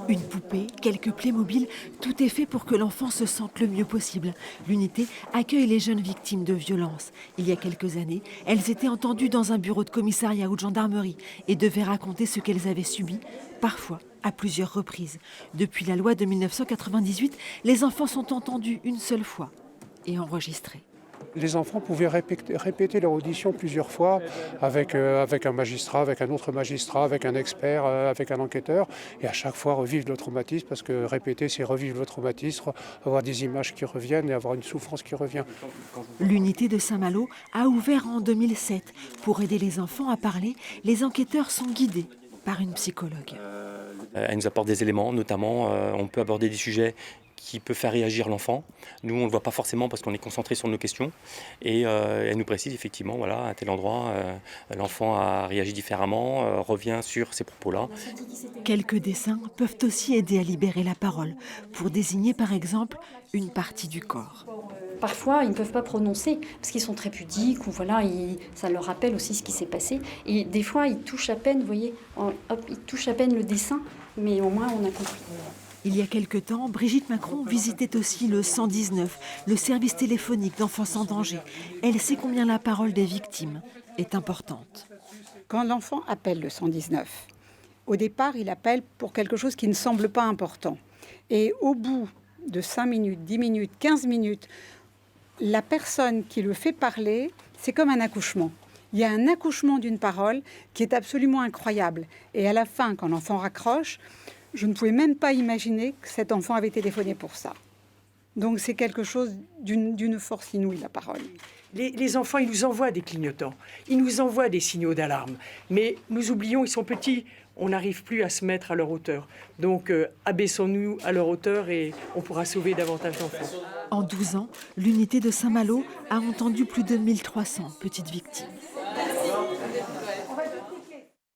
Une poupée, quelques Playmobil, tout est fait pour que l'enfant se sente le mieux possible. L'unité accueille les jeunes victimes de violences. Il y a quelques années, elles étaient entendues dans un bureau de commissariat ou de gendarmerie et devaient raconter ce qu'elles avaient subi, parfois à plusieurs reprises. Depuis la loi de 1998, les enfants sont entendus une seule fois et enregistrés. Les enfants pouvaient répéter leur audition plusieurs fois avec un magistrat, avec un autre magistrat, avec un expert, avec un enquêteur, et à chaque fois revivre le traumatisme, parce que répéter, c'est revivre le traumatisme, avoir des images qui reviennent et avoir une souffrance qui revient. L'unité de Saint-Malo a ouvert en 2007. Pour aider les enfants à parler, les enquêteurs sont guidés par une psychologue. Elle nous apporte des éléments, notamment on peut aborder des sujets qui peuvent faire réagir l'enfant. Nous, on ne le voit pas forcément parce qu'on est concentré sur nos questions. Et elle nous précise effectivement, voilà, à tel endroit, l'enfant a réagi différemment, revient sur ces propos-là. Quelques dessins peuvent aussi aider à libérer la parole, pour désigner par exemple une partie du corps. Parfois, ils ne peuvent pas prononcer parce qu'ils sont très pudiques ou voilà, ça leur rappelle aussi ce qui s'est passé. Et des fois, ils touchent à peine, vous voyez, ils touchent à peine le dessin, mais au moins on a compris. Il y a quelque temps, Brigitte Macron visitait aussi le 119, le service téléphonique d'enfants en danger. Elle sait combien la parole des victimes est importante. Quand l'enfant appelle le 119, au départ, il appelle pour quelque chose qui ne semble pas important. Et au bout de 5 minutes, 10 minutes, 15 minutes, la personne qui le fait parler, c'est comme un accouchement. Il y a un accouchement d'une parole qui est absolument incroyable. Et à la fin, quand l'enfant raccroche, je ne pouvais même pas imaginer que cet enfant avait téléphoné pour ça. Donc c'est quelque chose d'une force inouïe, la parole. Les enfants, ils nous envoient des clignotants, ils nous envoient des signaux d'alarme. Mais nous oublions, ils sont petits, on n'arrive plus à se mettre à leur hauteur. Donc abaissons-nous à leur hauteur et on pourra sauver davantage d'enfants. En 12 ans, l'unité de Saint-Malo a entendu plus de 1300 petites victimes.